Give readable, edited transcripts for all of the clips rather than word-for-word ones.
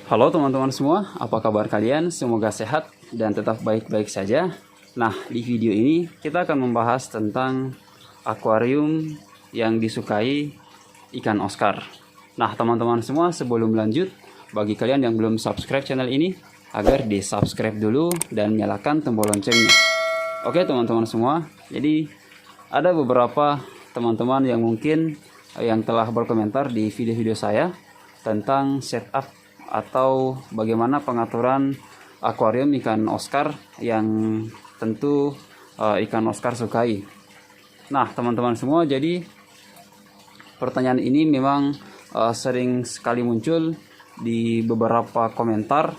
Halo teman-teman semua, apa kabar kalian? Semoga sehat dan tetap baik-baik saja. Nah, di video ini kita akan membahas tentang akuarium yang disukai ikan Oscar. Nah, teman-teman semua, sebelum lanjut, bagi kalian yang belum subscribe channel ini, agar di subscribe dulu dan nyalakan tombol loncengnya. Oke teman-teman semua, jadi ada beberapa teman-teman yang mungkin yang telah berkomentar di video-video saya tentang setup atau bagaimana pengaturan akuarium ikan Oscar yang tentu ikan Oscar sukai. Nah teman-teman semua, jadi pertanyaan ini memang sering sekali muncul di beberapa komentar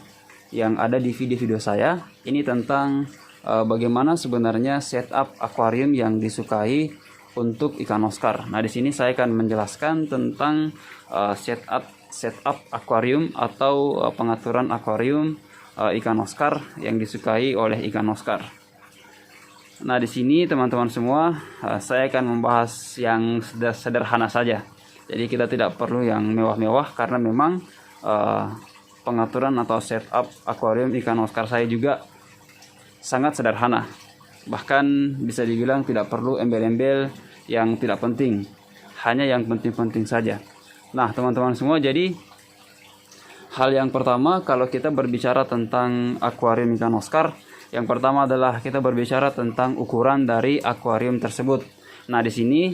yang ada di video-video saya. Ini tentang bagaimana sebenarnya setup akuarium yang disukai untuk ikan Oscar. Nah di sini saya akan menjelaskan tentang setup akuarium atau pengaturan akuarium ikan Oscar yang disukai oleh ikan Oscar. Nah di sini teman-teman semua, saya akan membahas yang sederhana saja. Jadi kita tidak perlu yang mewah-mewah karena memang pengaturan atau setup akuarium ikan Oscar saya juga sangat sederhana. Bahkan bisa dibilang tidak perlu embel-embel yang tidak penting, hanya yang penting-penting saja. Nah teman-teman semua, jadi hal yang pertama kalau kita berbicara tentang akuarium ikan Oscar, yang pertama adalah kita berbicara tentang ukuran dari akuarium tersebut. Nah di sini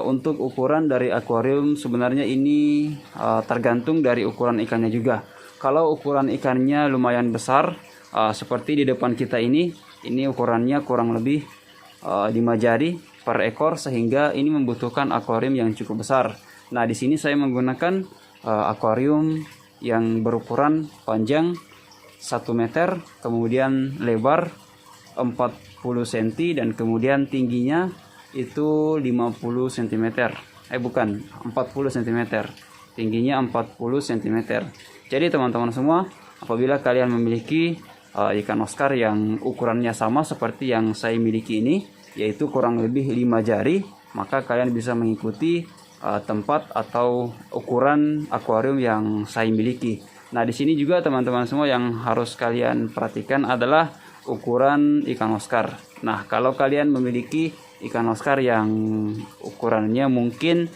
untuk ukuran dari akuarium sebenarnya ini tergantung dari ukuran ikannya juga. Kalau ukuran ikannya lumayan besar, seperti di depan kita ini ukurannya kurang lebih 5 jari per ekor, sehingga ini membutuhkan akuarium yang cukup besar. Nah di sini saya menggunakan akuarium yang berukuran panjang 1 meter, kemudian lebar 40 cm dan kemudian tingginya itu 50 cm. Bukan, 40 cm. Tingginya 40 cm. Jadi teman-teman semua, apabila kalian memiliki ikan Oscar yang ukurannya sama seperti yang saya miliki ini, yaitu kurang lebih 5 jari, maka kalian bisa mengikuti tempat atau ukuran akuarium yang saya miliki. Nah di sini juga teman-teman semua yang harus kalian perhatikan adalah ukuran ikan Oscar. Nah kalau kalian memiliki ikan Oscar yang ukurannya mungkin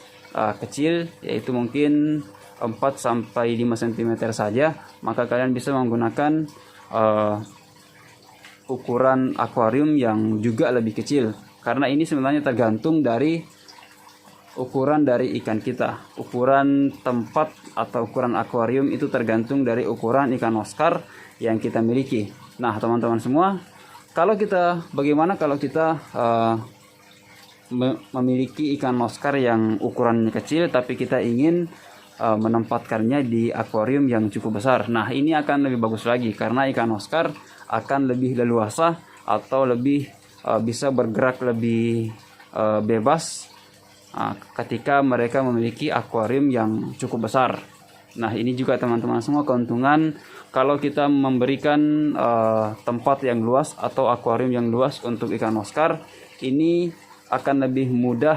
kecil, yaitu mungkin 4-5 cm saja, maka kalian bisa menggunakan ukuran akuarium yang juga lebih kecil, karena ini sebenarnya tergantung dari ukuran dari ikan kita. Ukuran tempat atau ukuran akuarium itu tergantung dari ukuran ikan Oscar yang kita miliki. Nah teman-teman semua, bagaimana kalau kita memiliki ikan Oscar yang ukurannya kecil tapi kita ingin menempatkannya di akuarium yang cukup besar. Nah ini akan lebih bagus lagi, karena ikan Oscar akan lebih leluasa atau lebih bisa bergerak lebih bebas ketika mereka memiliki akuarium yang cukup besar. Nah ini juga teman-teman semua keuntungan kalau kita memberikan tempat yang luas atau akuarium yang luas untuk ikan Oscar. Ini akan lebih mudah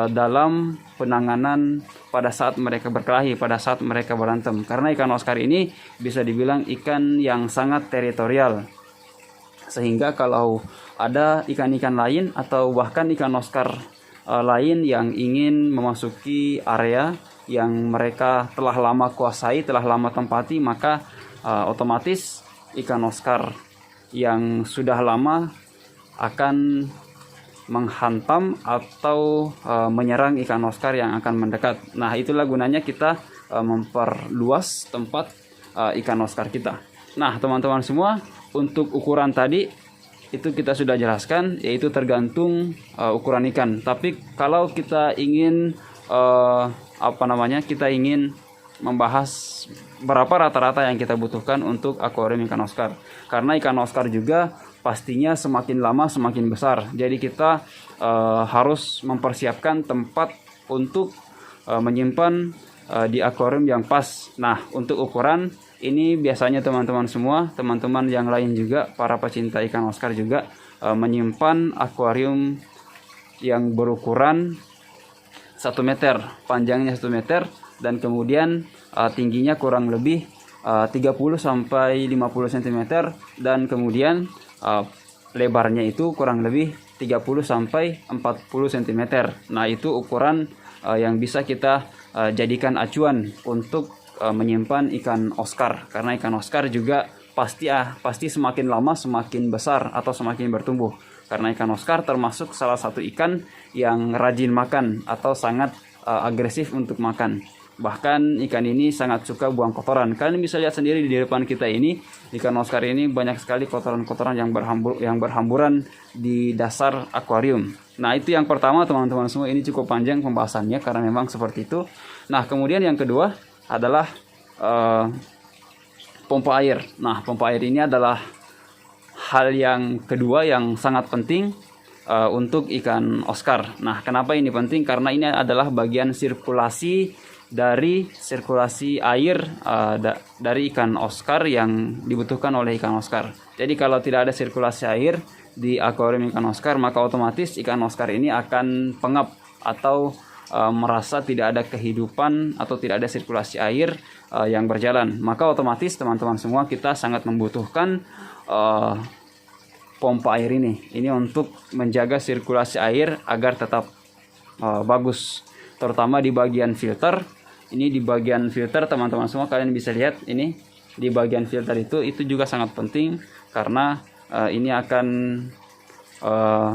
dalam penanganan pada saat mereka berkelahi, pada saat mereka berantem, karena ikan Oscar ini bisa dibilang ikan yang sangat teritorial, sehingga kalau ada ikan-ikan lain atau bahkan ikan Oscar lain yang ingin memasuki area yang mereka telah lama kuasai, telah lama tempati, maka otomatis ikan Oscar yang sudah lama akan menghantam atau menyerang ikan Oscar yang akan mendekat. Nah itulah gunanya kita memperluas tempat ikan Oscar kita. Nah teman-teman semua, untuk ukuran tadi itu kita sudah jelaskan, yaitu tergantung ukuran ikan. Tapi kalau kita ingin kita ingin membahas berapa rata-rata yang kita butuhkan untuk akuarium ikan Oscar, karena ikan Oscar juga pastinya semakin lama semakin besar. Jadi kita harus mempersiapkan tempat untuk menyimpan di akuarium yang pas. Nah untuk ukuran ini biasanya teman-teman semua, teman-teman yang lain juga, para pecinta ikan Oscar juga menyimpan akuarium yang berukuran 1 meter, panjangnya 1 meter, dan kemudian tingginya kurang lebih 30 sampai 50 cm, dan kemudian lebarnya itu kurang lebih 30 sampai 40 cm. Nah, itu ukuran yang bisa kita jadikan acuan untuk menyimpan ikan Oscar, karena ikan Oscar juga pasti semakin lama semakin besar atau semakin bertumbuh, karena ikan Oscar termasuk salah satu ikan yang rajin makan atau sangat agresif untuk makan. Bahkan ikan ini sangat suka buang kotoran. Kalian bisa lihat sendiri di depan kita ini, ikan Oscar ini banyak sekali kotoran-kotoran yang berhamburan di dasar akuarium. Nah, itu yang pertama teman-teman semua. Ini cukup panjang pembahasannya karena memang seperti itu. Nah, kemudian yang kedua adalah pompa air. Nah, pompa air ini adalah hal yang kedua yang sangat penting untuk ikan Oscar. Nah, kenapa ini penting? Karena ini adalah bagian sirkulasi air dari ikan Oscar yang dibutuhkan oleh ikan Oscar. Jadi kalau tidak ada sirkulasi air di akuarium ikan Oscar, maka otomatis ikan Oscar ini akan pengap atau merasa tidak ada kehidupan atau tidak ada sirkulasi air yang berjalan. Maka otomatis teman-teman semua, kita sangat membutuhkan pompa air ini untuk menjaga sirkulasi air agar tetap bagus, terutama di bagian filter. Ini di bagian filter teman-teman semua, kalian bisa lihat ini di bagian filter itu juga sangat penting, karena ini akan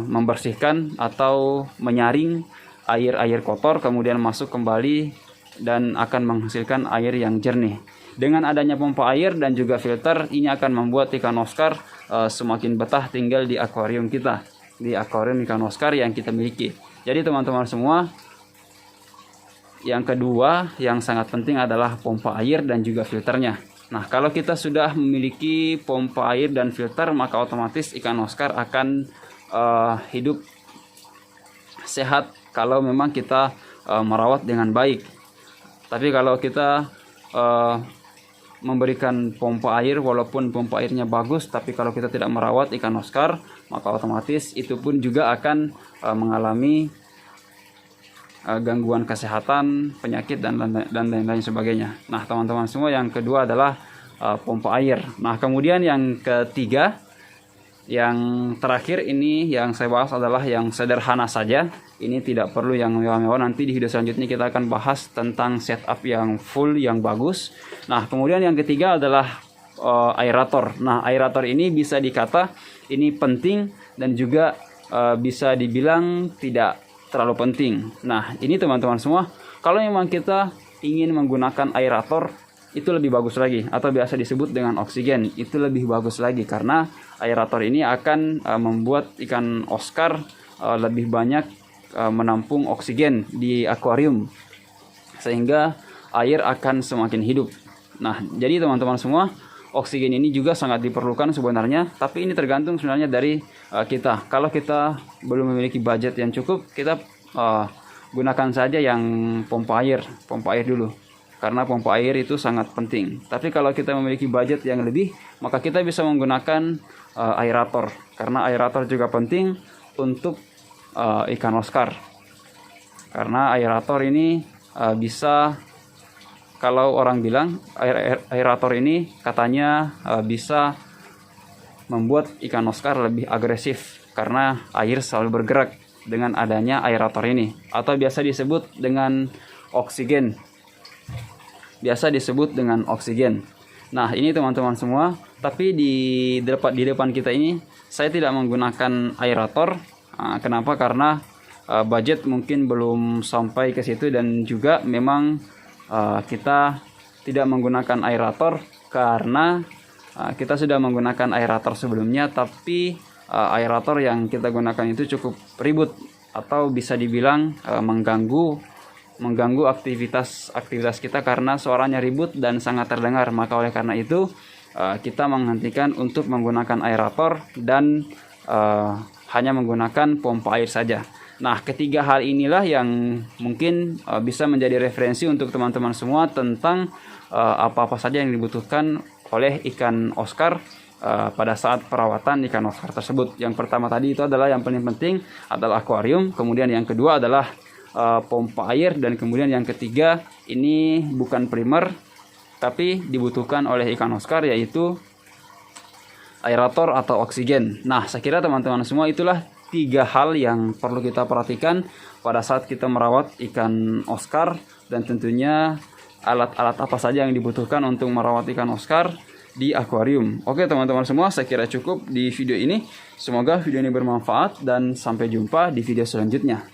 membersihkan atau menyaring air kotor, kemudian masuk kembali dan akan menghasilkan air yang jernih. Dengan adanya pompa air dan juga filter, ini akan membuat ikan Oscar semakin betah tinggal di akuarium kita, di akuarium ikan Oscar yang kita miliki. Jadi teman-teman semua, yang kedua yang sangat penting adalah pompa air dan juga filternya. Nah, kalau kita sudah memiliki pompa air dan filter, maka otomatis ikan Oscar akan hidup sehat kalau memang kita merawat dengan baik. Tapi kalau kita memberikan pompa air, walaupun pompa airnya bagus, tapi kalau kita tidak merawat ikan Oscar, maka otomatis itu pun juga akan mengalami gangguan kesehatan, penyakit, dan lain-lain sebagainya. Nah, teman-teman semua, yang kedua adalah pompa air. Nah, kemudian yang ketiga, yang terakhir ini yang saya bahas adalah yang sederhana saja. Ini tidak perlu yang mewah-mewah. Nanti di video selanjutnya kita akan bahas tentang setup yang full, yang bagus. Nah, kemudian yang ketiga adalah aerator. Nah, aerator ini bisa dikata ini penting dan juga bisa dibilang tidak terlalu penting. Nah, ini teman-teman semua, kalau memang kita ingin menggunakan aerator, itu lebih bagus lagi, atau biasa disebut dengan oksigen, itu lebih bagus lagi, karena aerator ini akan membuat ikan Oscar lebih banyak menampung oksigen di akuarium, sehingga air akan semakin hidup. Nah, jadi teman-teman semua, oksigen ini juga sangat diperlukan sebenarnya, tapi ini tergantung sebenarnya dari kita. Kalau kita belum memiliki budget yang cukup, kita gunakan saja yang pompa air dulu, karena pompa air itu sangat penting. Tapi kalau kita memiliki budget yang lebih, maka kita bisa menggunakan aerator, karena aerator juga penting untuk ikan Oscar, karena aerator ini bisa, kalau orang bilang aerator ini katanya bisa membuat ikan Oscar lebih agresif, karena air selalu bergerak dengan adanya aerator ini, atau biasa disebut dengan oksigen. Nah, ini teman-teman semua, tapi di depan kita ini saya tidak menggunakan aerator. Kenapa? Karena budget mungkin belum sampai ke situ, dan juga memang kita tidak menggunakan aerator karena kita sudah menggunakan aerator sebelumnya, tapi aerator yang kita gunakan itu cukup ribut, atau bisa dibilang mengganggu aktivitas kita, karena suaranya ribut dan sangat terdengar. Maka oleh karena itu kita menghentikan untuk menggunakan aerator dan hanya menggunakan pompa air saja. Nah, ketiga hal inilah yang mungkin bisa menjadi referensi untuk teman-teman semua tentang apa-apa saja yang dibutuhkan oleh ikan Oscar pada saat perawatan ikan Oscar tersebut. Yang pertama tadi itu adalah yang paling penting adalah akuarium, kemudian yang kedua adalah pompa air, dan kemudian yang ketiga ini bukan primer, tapi dibutuhkan oleh ikan Oscar, yaitu aerator atau oksigen. Nah, saya kira teman-teman semua itulah 3 hal yang perlu kita perhatikan pada saat kita merawat ikan Oscar, dan tentunya alat-alat apa saja yang dibutuhkan untuk merawat ikan Oscar di akuarium. Oke teman-teman semua, saya kira cukup di video ini. Semoga video ini bermanfaat dan sampai jumpa di video selanjutnya.